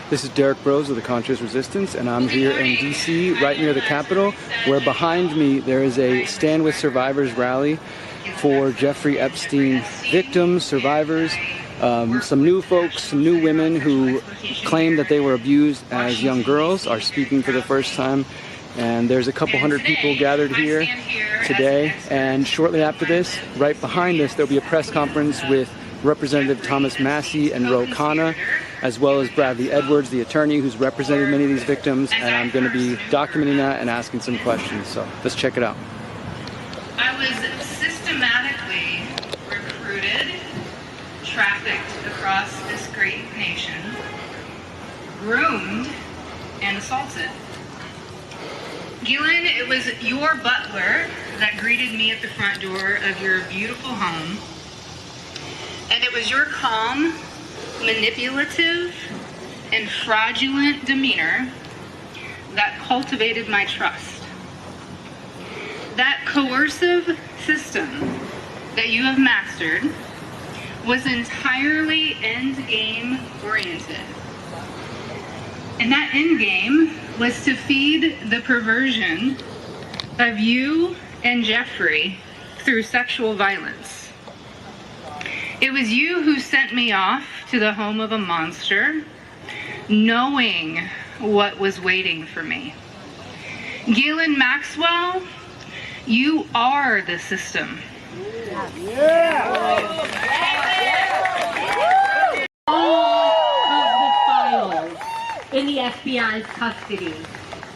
This is Derek Bros of the Conscious Resistance, and I'm here in DC, right near the Capitol, where behind me there is a Stand With Survivors rally for Jeffrey Epstein victims, survivors, some new folks, some new women who claim that they were abused as young girls are speaking for the first time. And there's a couple hundred people gathered here today, and shortly after this, right behind us, there'll be a press conference with Representative Thomas Massie and Khanna, as well as Bradley Edwards, the attorney who's represented many of these victims, and I'm going to be documenting that and asking some questions. So let's check it out. I was systematically recruited, trafficked across this great nation, groomed, and assaulted. Ghislaine, it was your butler that greeted me at the front door of your beautiful home. And it was your calm, manipulative, and fraudulent demeanor that cultivated my trust. That coercive system that you have mastered was entirely endgame oriented. And that endgame was to feed the perversion of you and Jeffrey through sexual violence. It was you who sent me off to the home of a monster, knowing what was waiting for me. Ghislaine Maxwell, you are the system. All of the files in the FBI's custody.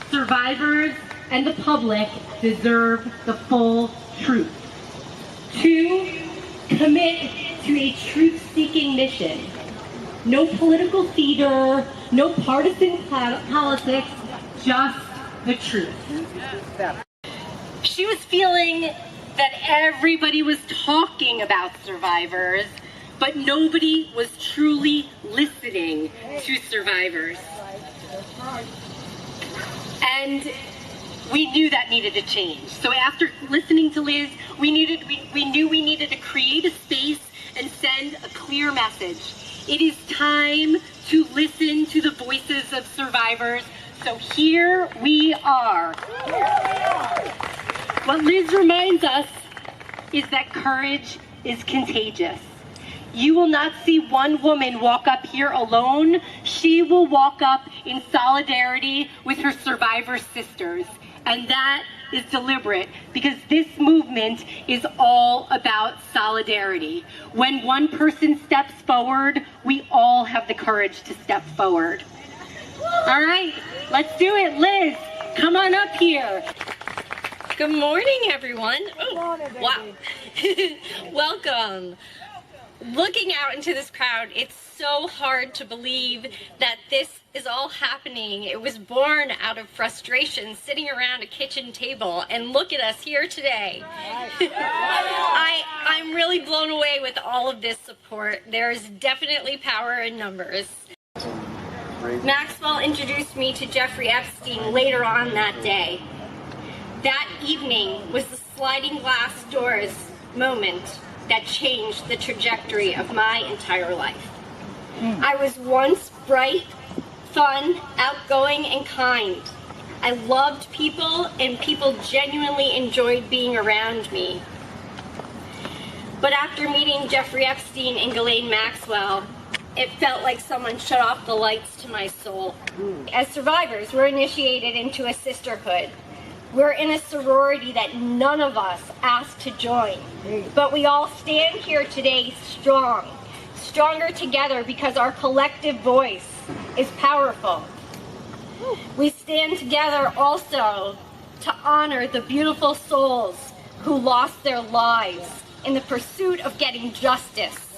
Survivors and the public deserve the full truth. 2, commit to a truth-seeking mission. No political theater, no partisan politics, just the truth. She was feeling that everybody was talking about survivors, but nobody was truly listening to survivors. And we knew that needed to change. So after listening to Liz, we knew we needed to create a space and send a clear message. It is time to listen to the voices of survivors. So here we are. What Liz reminds us is that courage is contagious. You will not see one woman walk up here alone. She will walk up in solidarity with her survivor sisters. And that is deliberate, because this movement is all about solidarity. When one person steps forward, we all have the courage to step forward. All right, let's do it. Liz, come on up here. Good morning, everyone. Oh, wow. Welcome. Looking out into this crowd, it's so hard to believe that this is all happening. It was born out of frustration, sitting around a kitchen table, and look at us here today. I'm really blown away with all of this support. There's definitely power in numbers. Maxwell introduced me to Jeffrey Epstein later on that day. That evening was the sliding glass doors moment that changed the trajectory of my entire life. I was once bright, fun, outgoing, and kind. I loved people, and people genuinely enjoyed being around me. But after meeting Jeffrey Epstein and Ghislaine Maxwell, it felt like someone shut off the lights to my soul. As survivors, we're initiated into a sisterhood. We're in a sorority that none of us asked to join, but we all stand here today strong, stronger together because our collective voice is powerful. We stand together also to honor the beautiful souls who lost their lives in the pursuit of getting justice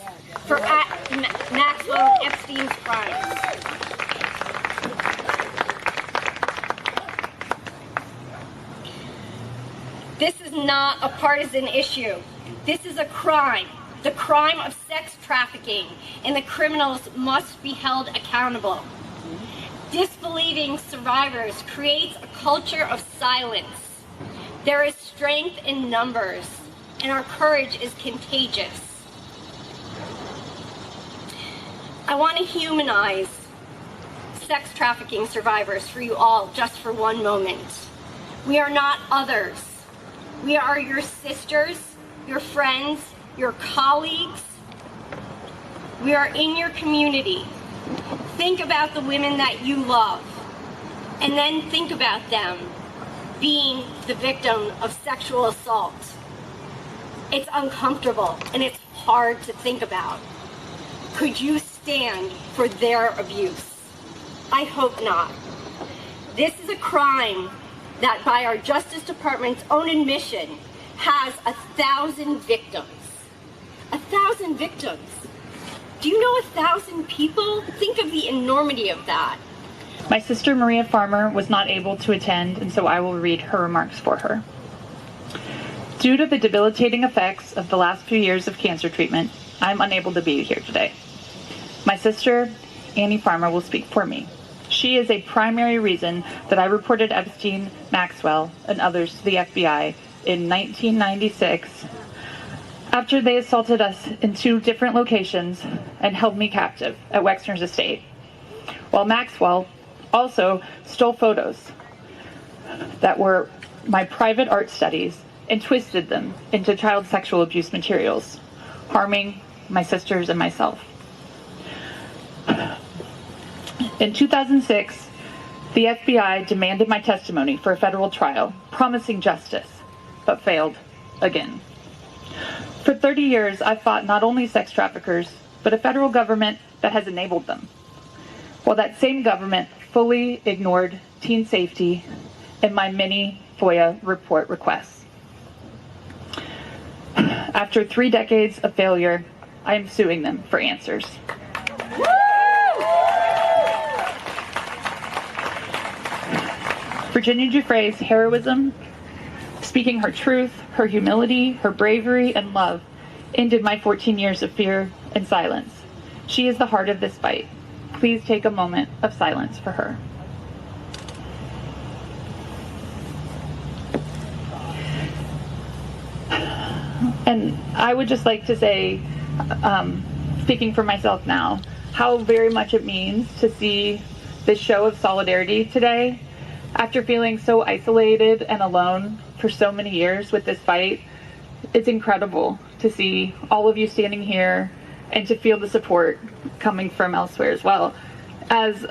for Maxwell and Epstein's crimes. This is not a partisan issue. This is a crime, the crime of sex trafficking, and the criminals must be held accountable. Disbelieving survivors creates a culture of silence. There is strength in numbers, and our courage is contagious. I want to humanize sex trafficking survivors for you all just for one moment. We are not others. We are your sisters, your friends, your colleagues. We are in your community. Think about the women that you love, and then think about them being the victim of sexual assault. It's uncomfortable and it's hard to think about. Could you stand for their abuse? I hope not. This is a crime that, by our Justice Department's own admission, has 1,000 victims. 1,000 victims. Do you know 1,000 people? Think of the enormity of that. My sister Maria Farmer was not able to attend, and so I will read her remarks for her. Due to the debilitating effects of the last few years of cancer treatment, I'm unable to be here today. My sister, Annie Farmer, will speak for me. She is a primary reason that I reported Epstein, Maxwell, and others to the FBI in 1996 after they assaulted us in 2 different locations and held me captive at Wexner's estate, while Maxwell also stole photos that were my private art studies and twisted them into child sexual abuse materials, harming my sisters and myself. In 2006, the FBI demanded my testimony for a federal trial, promising justice, but failed again. For 30 years, I've fought not only sex traffickers, but a federal government that has enabled them, while that same government fully ignored teen safety and my many FOIA report requests. After 3 decades of failure, I am suing them for answers. Virginia Giuffre's heroism, speaking her truth, her humility, her bravery, and love, ended my 14 years of fear and silence. She is the heart of this fight. Please take a moment of silence for her. And I would just like to say, speaking for myself now, how very much it means to see this show of solidarity today. After feeling so isolated and alone for so many years with this fight, it's incredible to see all of you standing here and to feel the support coming from elsewhere as well. Since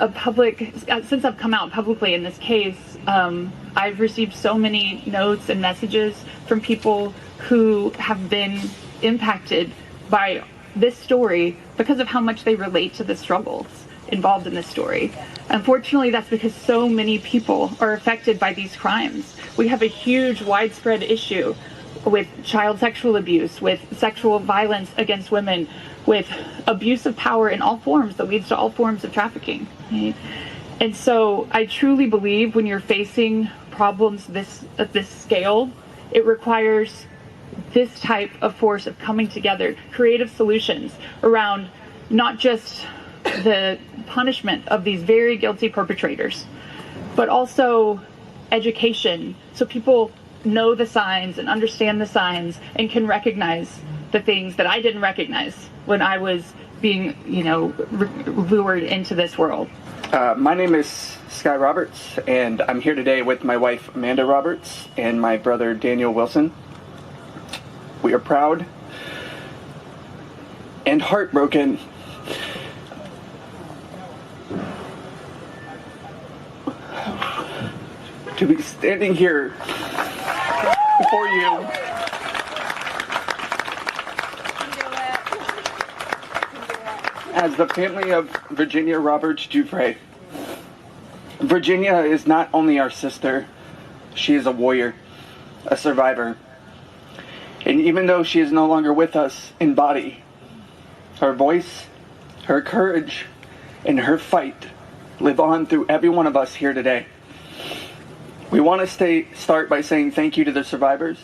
I've come out publicly in this case, I've received so many notes and messages from people who have been impacted by this story because of how much they relate to the struggles involved in this story. Unfortunately, that's because so many people are affected by these crimes. We have a huge, widespread issue with child sexual abuse, with sexual violence against women, with abuse of power in all forms that leads to all forms of trafficking. Right? And so I truly believe when you're facing problems at this scale, it requires this type of force of coming together, creative solutions around not just the punishment of these very guilty perpetrators, but also education, so people know the signs and understand the signs and can recognize the things that I didn't recognize when I was being, lured into this world. My name is Sky Roberts, and I'm here today with my wife Amanda Roberts and my brother Daniel Wilson. We are proud and heartbroken to be standing here before you as the family of Virginia Roberts Giuffre. Virginia is not only our sister, she is a warrior, a survivor. And even though she is no longer with us in body, her voice, her courage, and her fight live on through every one of us here today. We want to start by saying thank you to the survivors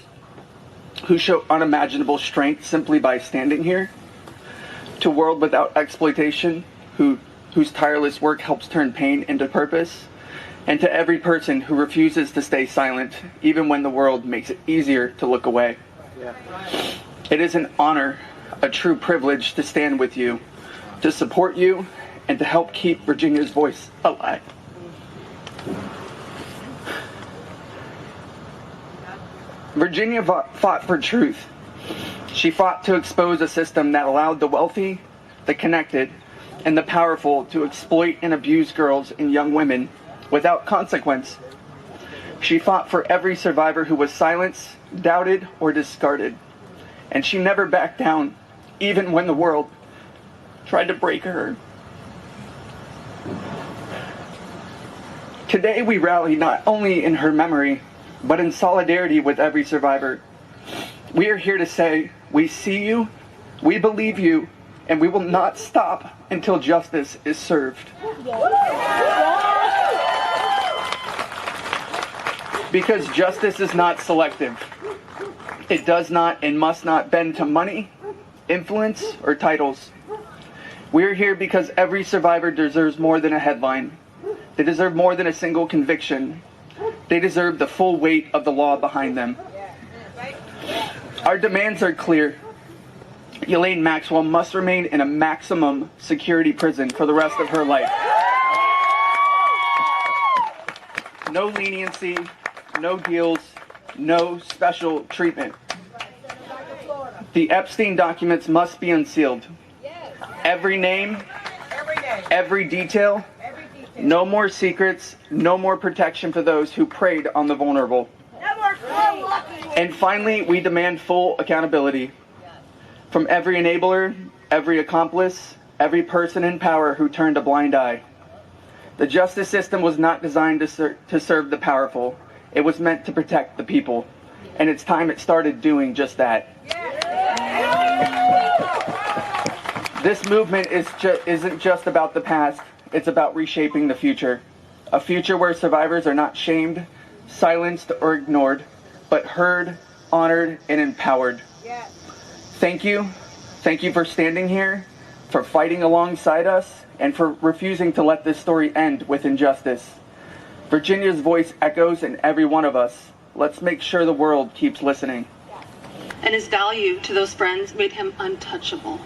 who show unimaginable strength simply by standing here, to World Without Exploitation, whose tireless work helps turn pain into purpose, and to every person who refuses to stay silent, even when the world makes it easier to look away. Yeah. It is an honor, a true privilege to stand with you, to support you, and to help keep Virginia's voice alive. Virginia fought for truth. She fought to expose a system that allowed the wealthy, the connected, and the powerful to exploit and abuse girls and young women without consequence. She fought for every survivor who was silenced, doubted, or discarded. And she never backed down, even when the world tried to break her. Today we rally not only in her memory, but in solidarity with every survivor. We are here to say, we see you, we believe you, and we will not stop until justice is served. Because justice is not selective. It does not and must not bend to money, influence, or titles. We are here because every survivor deserves more than a headline. They deserve more than a single conviction. They deserve the full weight of the law behind them. Our demands are clear. Ghislaine Maxwell must remain in a maximum security prison for the rest of her life. No leniency, no deals, no special treatment. The Epstein documents must be unsealed. Every name, every detail, no more secrets, no more protection for those who preyed on the vulnerable. And finally, we demand full accountability from every enabler, every accomplice, every person in power who turned a blind eye. The justice system was not designed to serve the powerful. It was meant to protect the people. And it's time it started doing just that. This movement isn't just about the past. It's about reshaping the future. A future where survivors are not shamed, silenced, or ignored, but heard, honored, and empowered. Thank you. Thank you for standing here, for fighting alongside us, and for refusing to let this story end with injustice. Virginia's voice echoes in every one of us. Let's make sure the world keeps listening. And his value to those friends made him untouchable.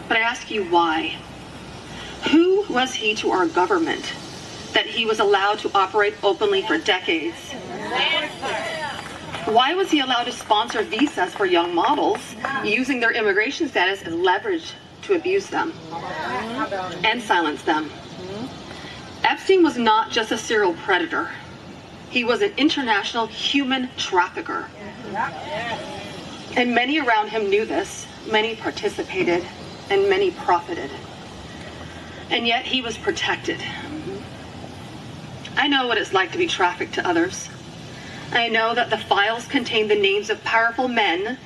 But I ask you why? Who was he to our government that he was allowed to operate openly for decades? Why was he allowed to sponsor visas for young models, using their immigration status as leverage to abuse them and silence them? Epstein was not just a serial predator. He was an international human trafficker. And many around him knew this. Many participated, and many profited. And yet he was protected. I know what it's like to be trafficked to others. I know that the files contain the names of powerful men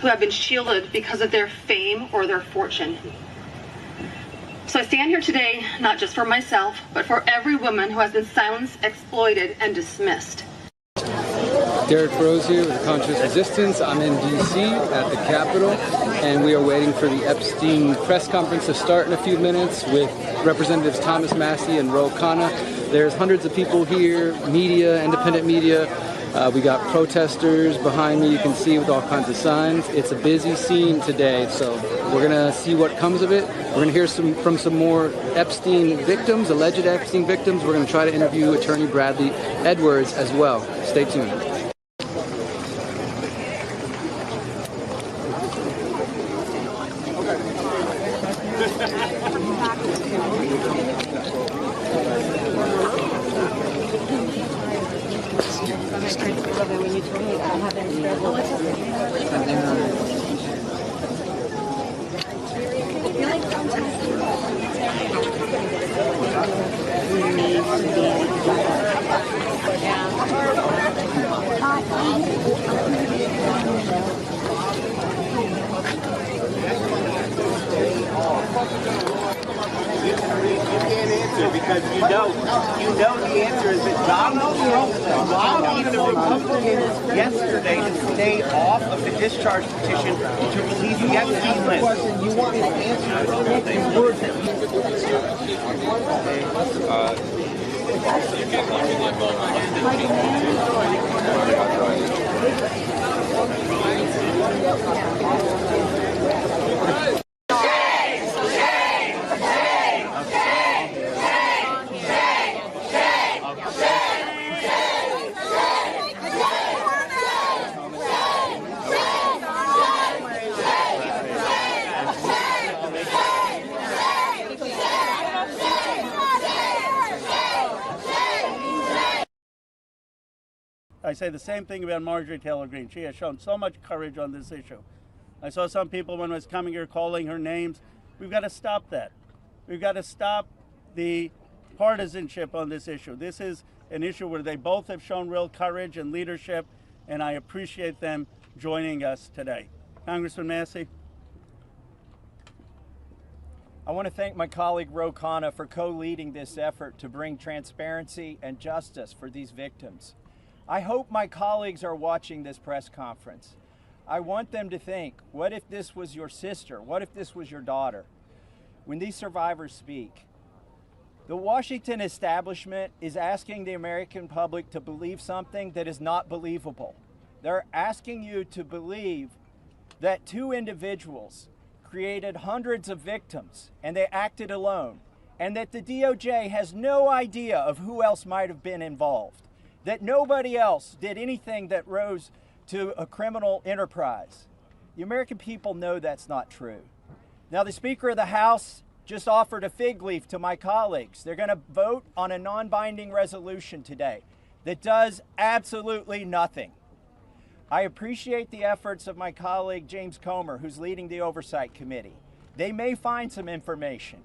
who have been shielded because of their fame or their fortune. So I stand here today, not just for myself, but for every woman who has been silenced, exploited, and dismissed. Derek Rose here with Conscious Resistance. I'm in D.C. at the Capitol, and we are waiting for the Epstein press conference to start in a few minutes with Representatives Thomas Massie and Khanna. There's hundreds of people here, media, independent media. We got protesters behind me, you can see, with all kinds of signs. It's a busy scene today, so we're going to see what comes of it. We're going to hear from some more Epstein victims, alleged Epstein victims. We're going to try to interview Attorney Bradley Edwards as well. Stay tuned. Because you know the answer is that Donald Trump lobbied the Republicans yesterday to stay off of the discharge petition to release the Epstein list. You want me to answer words that I say the same thing about Marjorie Taylor Greene. She has shown so much courage on this issue. I saw some people when I was coming here calling her names. We've got to stop that. We've got to stop the partisanship on this issue. This is an issue where they both have shown real courage and leadership, and I appreciate them joining us today. Congressman Massie. I want to thank my colleague Khanna for co-leading this effort to bring transparency and justice for these victims. I hope my colleagues are watching this press conference. I want them to think, what if this was your sister? What if this was your daughter? When these survivors speak, the Washington establishment is asking the American public to believe something that is not believable. They're asking you to believe that two individuals created hundreds of victims and they acted alone, and that the DOJ has no idea of who else might have been involved, that nobody else did anything that rose to a criminal enterprise. The American people know that's not true. Now, the Speaker of the House just offered a fig leaf to my colleagues. They're going to vote on a non-binding resolution today that does absolutely nothing. I appreciate the efforts of my colleague James Comer, who's leading the Oversight Committee. They may find some information,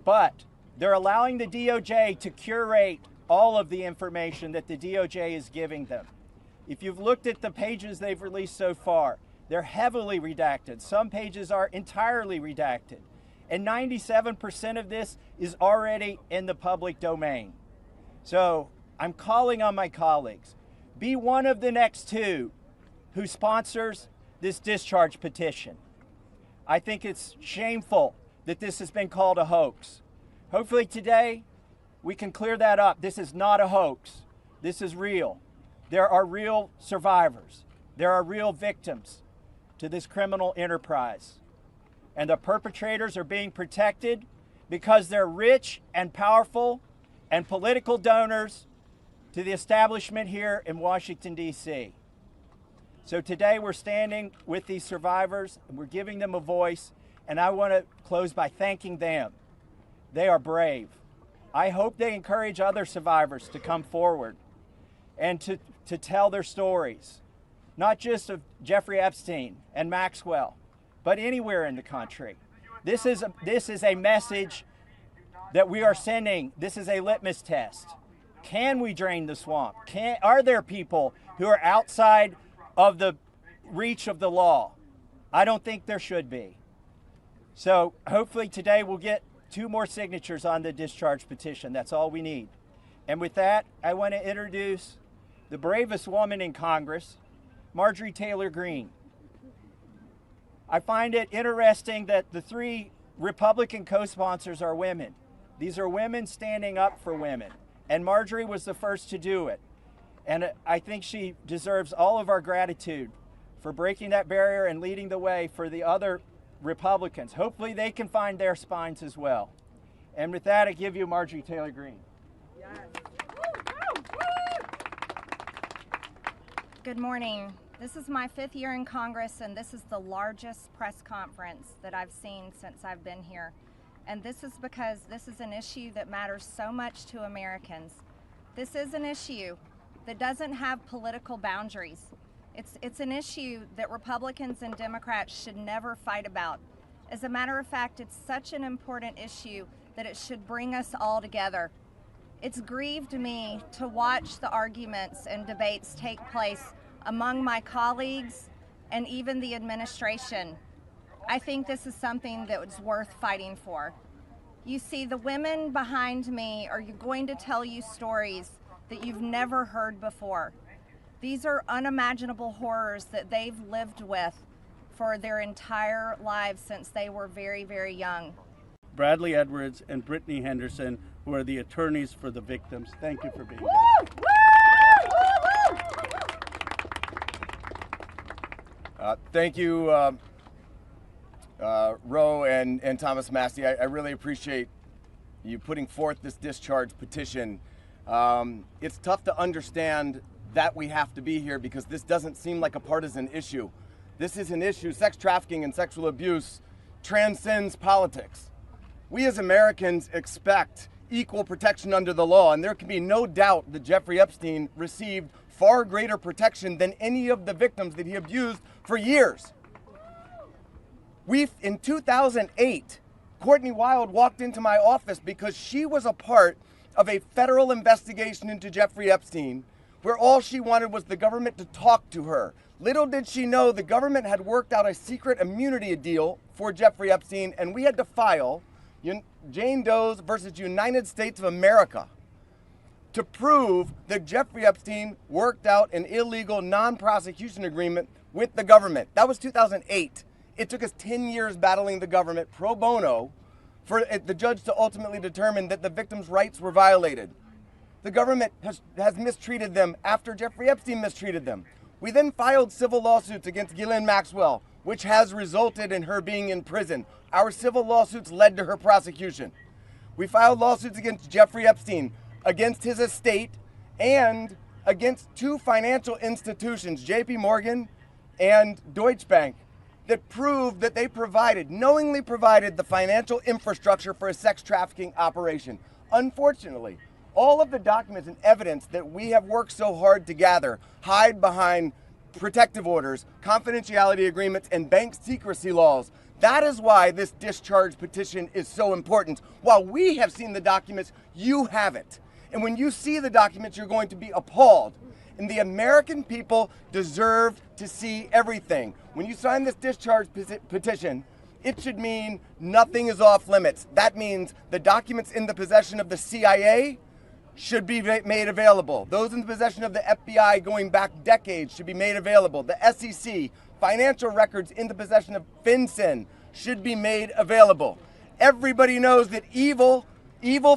but they're allowing the DOJ to curate all of the information that the DOJ is giving them. If you've looked at the pages they've released so far, they're heavily redacted. Some pages are entirely redacted. And 97% of this is already in the public domain. So I'm calling on my colleagues, be one of the next two who sponsors this discharge petition. I think it's shameful that this has been called a hoax. Hopefully today we can clear that up. This is not a hoax. This is real. There are real survivors. There are real victims to this criminal enterprise. And the perpetrators are being protected because they're rich and powerful and political donors to the establishment here in Washington, D.C. So today we're standing with these survivors and we're giving them a voice, and I want to close by thanking them. They are brave. I hope they encourage other survivors to come forward and to tell their stories, not just of Jeffrey Epstein and Maxwell, but anywhere in the country. This is a message that we are sending. This is a litmus test. Can we drain the swamp? Are there people who are outside of the reach of the law? I don't think there should be. So hopefully today we'll get 2 more signatures on the discharge petition. That's all we need. And with that, I want to introduce the bravest woman in Congress, Marjorie Taylor Greene. I find it interesting that the 3 Republican co-sponsors are women. These are women standing up for women. And Marjorie was the first to do it. And I think she deserves all of our gratitude for breaking that barrier and leading the way for the other Republicans. Hopefully they can find their spines as well. And with that, I give you Marjorie Taylor Greene. Yes. Good morning. This is my 5th year in Congress, and this is the largest press conference that I've seen since I've been here. And this is because this is an issue that matters so much to Americans. This is an issue that doesn't have political boundaries. It's an issue that Republicans and Democrats should never fight about. As a matter of fact, it's such an important issue that it should bring us all together. It's grieved me to watch the arguments and debates take place among my colleagues and even the administration. I think this is something that was worth fighting for. You see, the women behind me are going to tell you stories that you've never heard before. These are unimaginable horrors that they've lived with for their entire lives since they were very, very young. Bradley Edwards and Brittany Henderson, who are the attorneys for the victims. Thank you for being here. Thank you, Ro and Thomas Massie. I really appreciate you putting forth this discharge petition. It's tough to understand that we have to be here because this doesn't seem like a partisan issue. This is an issue, sex trafficking and sexual abuse transcends politics. We as Americans expect equal protection under the law. And there can be no doubt that Jeffrey Epstein received far greater protection than any of the victims that he abused for years. In 2008, Courtney Wild walked into my office because she was a part of a federal investigation into Jeffrey Epstein, where all she wanted was the government to talk to her. Little did she know the government had worked out a secret immunity deal for Jeffrey Epstein, and we had to file Jane Doe's versus United States of America to prove that Jeffrey Epstein worked out an illegal non-prosecution agreement with the government. That was 2008. It took us 10 years battling the government pro bono for the judge to ultimately determine that the victims' rights were violated. The government has mistreated them after Jeffrey Epstein mistreated them. We then filed civil lawsuits against Ghislaine Maxwell, which has resulted in her being in prison. Our civil lawsuits led to her prosecution. We filed lawsuits against Jeffrey Epstein, against his estate, and against two financial institutions, JP Morgan and Deutsche Bank, that proved that they knowingly provided the financial infrastructure for a sex trafficking operation. Unfortunately, all of the documents and evidence that we have worked so hard to gather hide behind protective orders, confidentiality agreements, and bank secrecy laws. That is why this discharge petition is so important. While we have seen the documents, you haven't. And when you see the documents, you're going to be appalled. And the American people deserve to see everything. When you sign this discharge petition, it should mean nothing is off limits. That means the documents in the possession of the CIA should be made available. Those in the possession of the FBI going back decades should be made available. The SEC, financial records in the possession of FinCEN should be made available. Everybody knows that evil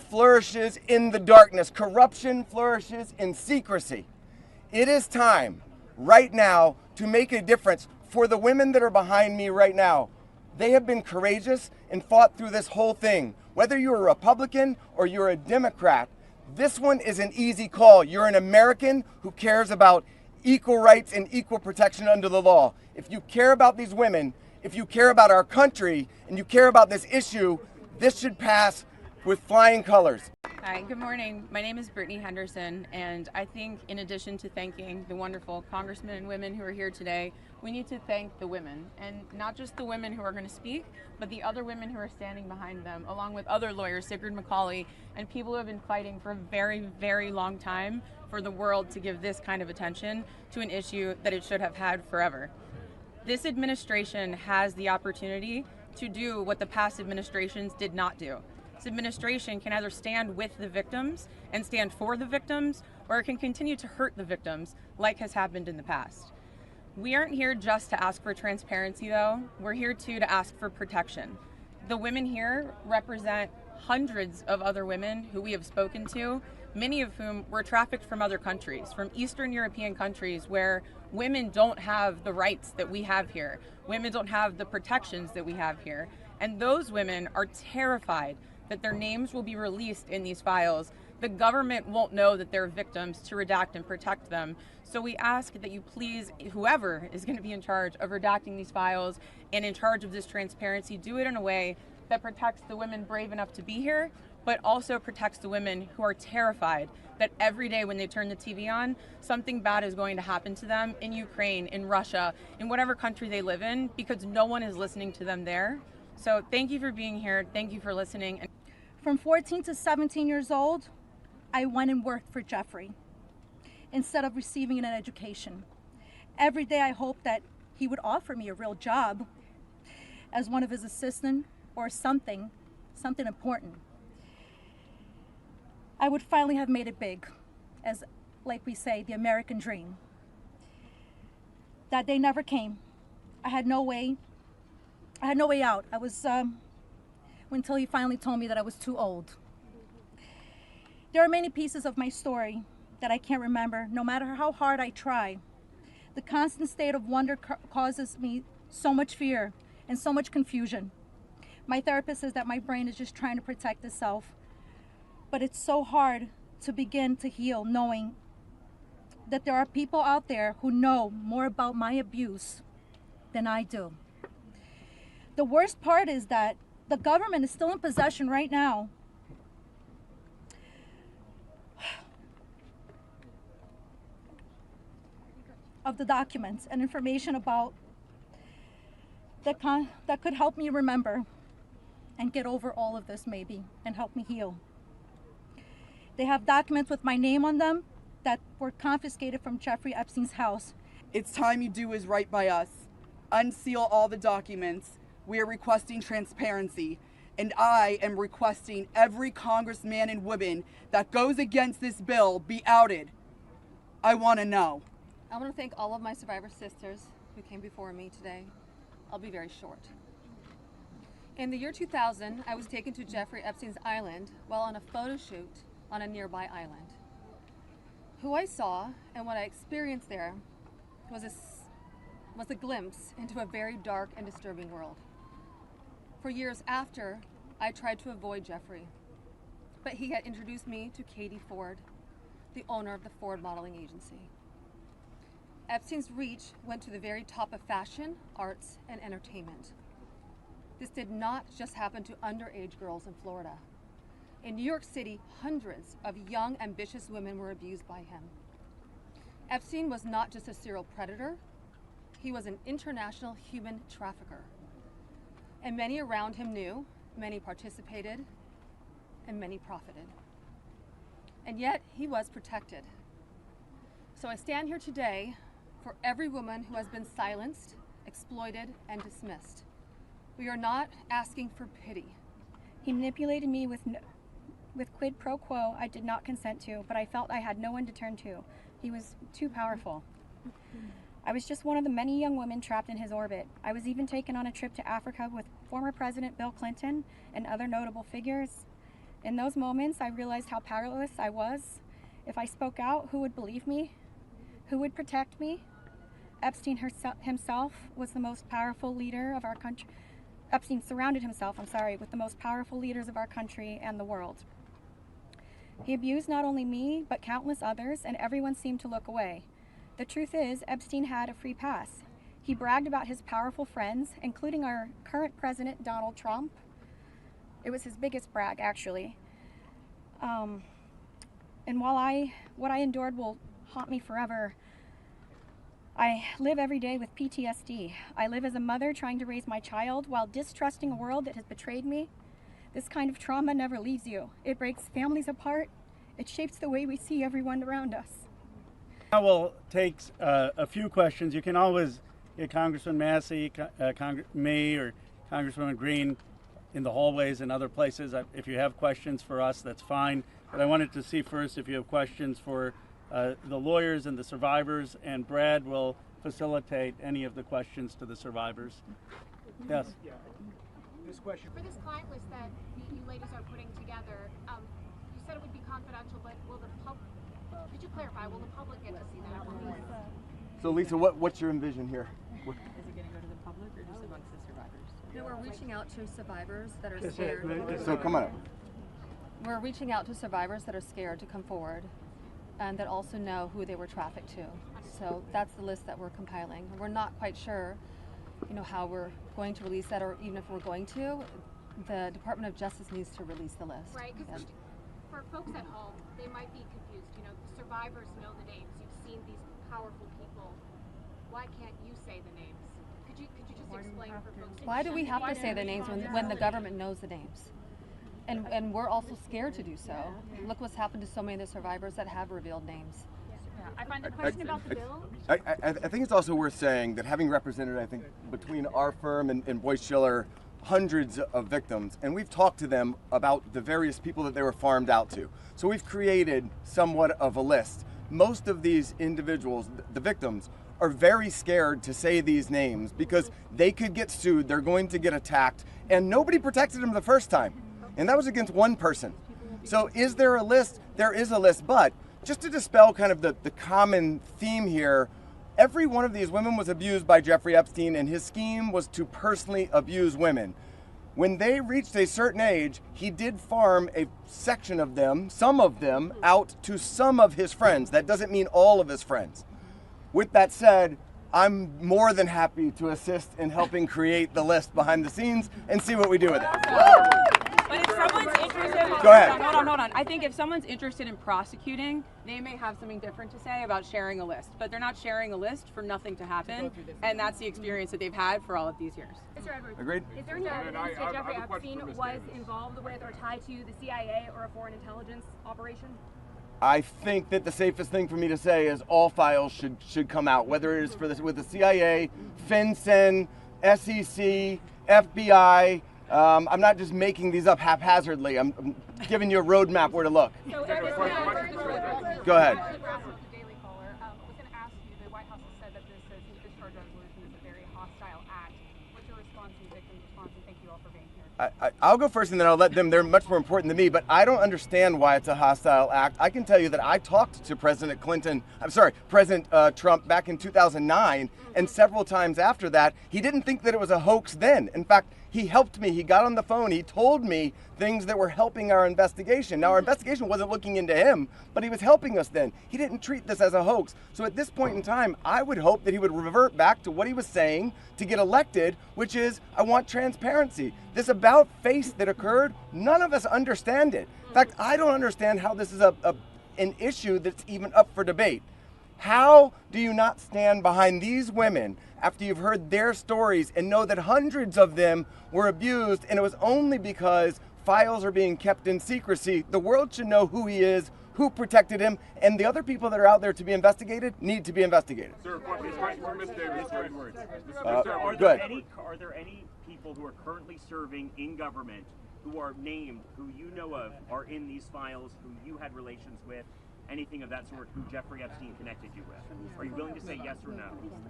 flourishes in the darkness. Corruption flourishes in secrecy. It is time right now to make a difference for the women that are behind me right now. They have been courageous and fought through this whole thing. Whether you're a Republican or you're a Democrat, this one is an easy call. You're an American who cares about equal rights and equal protection under the law. If you care about these women, if you care about our country, and you care about this issue, this should pass with flying colors. Hi, good morning. My name is Brittany Henderson, and I think in addition to thanking the wonderful congressmen and women who are here today, we need to thank the women, and not just the women who are going to speak, but the other women who are standing behind them, along with other lawyers, Sigrid McCauley, and people who have been fighting for a very, very long time for the world to give this kind of attention to an issue that it should have had forever. This administration has the opportunity to do what the past administrations did not do. This administration can either stand with the victims and stand for the victims, or it can continue to hurt the victims like has happened in the past. We aren't here just to ask for transparency, though. We're here too to ask for protection. The women here represent hundreds of other women who we have spoken to, many of whom were trafficked from other countries, from Eastern European countries where women don't have the rights that we have here. Women don't have the protections that we have here. And those women are terrified that their names will be released in these files. The government won't know that they're victims to redact and protect them. So we ask that you please, whoever is going to be in charge of redacting these files and in charge of this transparency, do it in a way that protects the women brave enough to be here, but also protects the women who are terrified that every day when they turn the TV on, something bad is going to happen to them in Ukraine, in Russia, in whatever country they live in, because no one is listening to them there. So thank you for being here. Thank you for listening. From 14 to 17 years old, I went and worked for Jeffrey instead of receiving an education. Every day I hoped that he would offer me a real job as one of his assistants or something important. I would finally have made it big, as like we say, the American dream. That day never came. I had no way out. I was until he finally told me that I was too old. There are many pieces of my story that I can't remember, no matter how hard I try. The constant state of wonder causes me so much fear and so much confusion. My therapist says that my brain is just trying to protect itself, but it's so hard to begin to heal knowing that there are people out there who know more about my abuse than I do. The worst part is that the government is still in possession right now of the documents and information about that could help me remember and get over all of this maybe and help me heal. They have documents with my name on them that were confiscated from Jeffrey Epstein's house. It's time you do is right by us. Unseal all the documents. We are requesting transparency. And I am requesting every congressman and woman that goes against this bill be outed. I want to know. I want to thank all of my survivor sisters who came before me today. I'll be very short. In the year 2000, I was taken to Jeffrey Epstein's island while on a photo shoot on a nearby island. Who I saw and what I experienced there was a glimpse into a very dark and disturbing world. For years after, I tried to avoid Jeffrey, but he had introduced me to Katie Ford, the owner of the Ford Modeling Agency. Epstein's reach went to the very top of fashion, arts, and entertainment. This did not just happen to underage girls in Florida. In New York City, hundreds of young, ambitious women were abused by him. Epstein was not just a serial predator, he was an international human trafficker. And many around him knew, many participated, and many profited. And yet, he was protected. So I stand here today for every woman who has been silenced, exploited, and dismissed. We are not asking for pity. He manipulated me with quid pro quo I did not consent to, but I felt I had no one to turn to. He was too powerful. I was just one of the many young women trapped in his orbit. I was even taken on a trip to Africa with former President Bill Clinton and other notable figures. In those moments, I realized how powerless I was. If I spoke out, who would believe me? Who would protect me? Epstein himself was the most powerful leader of our country. Epstein surrounded himself, with the most powerful leaders of our country and the world. He abused not only me, but countless others, and everyone seemed to look away. The truth is, Epstein had a free pass. He bragged about his powerful friends, including our current president, Donald Trump. It was his biggest brag, actually. And while what I endured will haunt me forever, I live every day with PTSD. I live as a mother trying to raise my child while distrusting a world that has betrayed me. This kind of trauma never leaves you. It breaks families apart. It shapes the way we see everyone around us. Now we'll take a few questions. You can always get Congressman Massie, me, or Congresswoman Green in the hallways and other places. If you have questions for us, that's fine. But I wanted to see first if you have questions for the lawyers and the survivors, and Brad will facilitate any of the questions to the survivors. Yes? Yeah. This question. For this client list that you ladies are putting together, you said it would be confidential, but will the public, could you clarify, will the public get to see that? So Lisa, what's your envision here? Is it going to go to the public or just amongst the survivors? No, we're reaching out to survivors that are scared. So come on up. We're reaching out to survivors that are scared to come forward and that also know who they were trafficked to. So that's the list that we're compiling. We're not quite sure, how we're going to release that, or even if we're going to. The Department of Justice needs to release the list. Right, because for folks at home, they might be confused. The survivors know the names. You've seen these powerful people. Why can't you say the names? Could you just explain for folks? Why do we have to say the names when the government knows the names? And we're also scared to do so. Look what's happened to so many of the survivors that have revealed names. I find the question about the bill. I think it's also worth saying that having represented, I think, between our firm and Boyce Schiller, hundreds of victims, and we've talked to them about the various people that they were farmed out to. So we've created somewhat of a list. Most of these individuals, the victims, are very scared to say these names because they could get sued, they're going to get attacked, and nobody protected them the first time. And that was against one person. So is there a list? There is a list, but just to dispel kind of the common theme here, every one of these women was abused by Jeffrey Epstein, and his scheme was to personally abuse women. When they reached a certain age, he did farm a section of them, some of them, out to some of his friends. That doesn't mean all of his friends. With that said, I'm more than happy to assist in helping create the list behind the scenes and see what we do with it. But if someone's interested, Go ahead. Hold on. I think if someone's interested in prosecuting, they may have something different to say about sharing a list, but they're not sharing a list for nothing to happen, and that's the experience that they've had for all of these years. Mr. Edwards, Agreed. is there any evidence that Jeffrey Epstein was involved with or tied to the CIA or a foreign intelligence operation? I think that the safest thing for me to say is all files should come out, whether it is with the CIA, FinCEN, SEC, FBI. I'm not just making these up haphazardly. I'm giving you a roadmap where to look. Go ahead. I'll go first and then I'll let them. They're much more important than me, but I don't understand why it's a hostile act. I can tell you that I talked to President Trump back in 2009, and several times after that. He didn't think that it was a hoax then. In fact, he helped me. He got on the phone. He told me things that were helping our investigation. Now, our investigation wasn't looking into him, but he was helping us then. He didn't treat this as a hoax. So at this point in time, I would hope that he would revert back to what he was saying to get elected, which is, I want transparency. This about face that occurred, none of us understand it. In fact, I don't understand how this is an issue that's even up for debate. How do you not stand behind these women after you've heard their stories and know that hundreds of them were abused, and it was only because files are being kept in secrecy? The world should know who he is, who protected him, and the other people that are out there to be investigated need to be investigated. Sir, question for Ms. Davis. Are there any people who are currently serving in government who are named, who you know of, are in these files, who you had relations with, anything of that sort, who Jeffrey Epstein connected you with? Are you willing to say yes or no?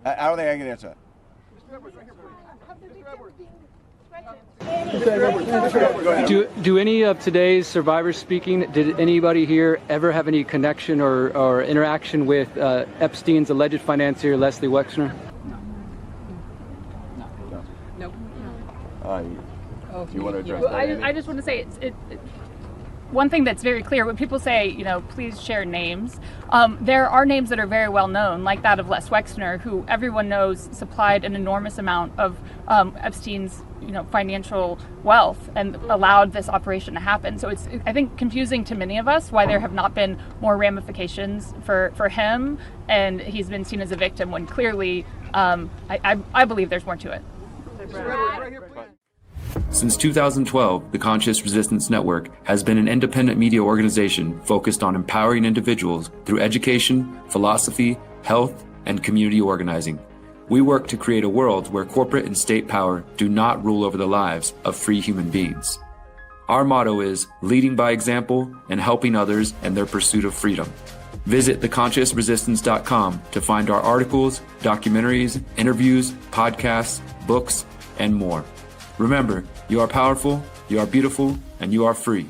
I don't think I can answer that. Do any of today's survivors speaking, did anybody here ever have any connection or interaction with Epstein's alleged financier, Leslie Wexner? Nope. You want to address that? I just want to say one thing that's very clear when people say, please share names. There are names that are very well known, like that of Les Wexner, who everyone knows supplied an enormous amount of Epstein's, financial wealth and allowed this operation to happen. So it's, I think, confusing to many of us why there have not been more ramifications for him, and he's been seen as a victim when clearly, I believe there's more to it. Since 2012, the Conscious Resistance Network has been an independent media organization focused on empowering individuals through education, philosophy, health, and community organizing. We work to create a world where corporate and state power do not rule over the lives of free human beings. Our motto is leading by example and helping others in their pursuit of freedom. Visit theconsciousresistance.com to find our articles, documentaries, interviews, podcasts, books, and more. Remember, you are powerful, you are beautiful, and you are free.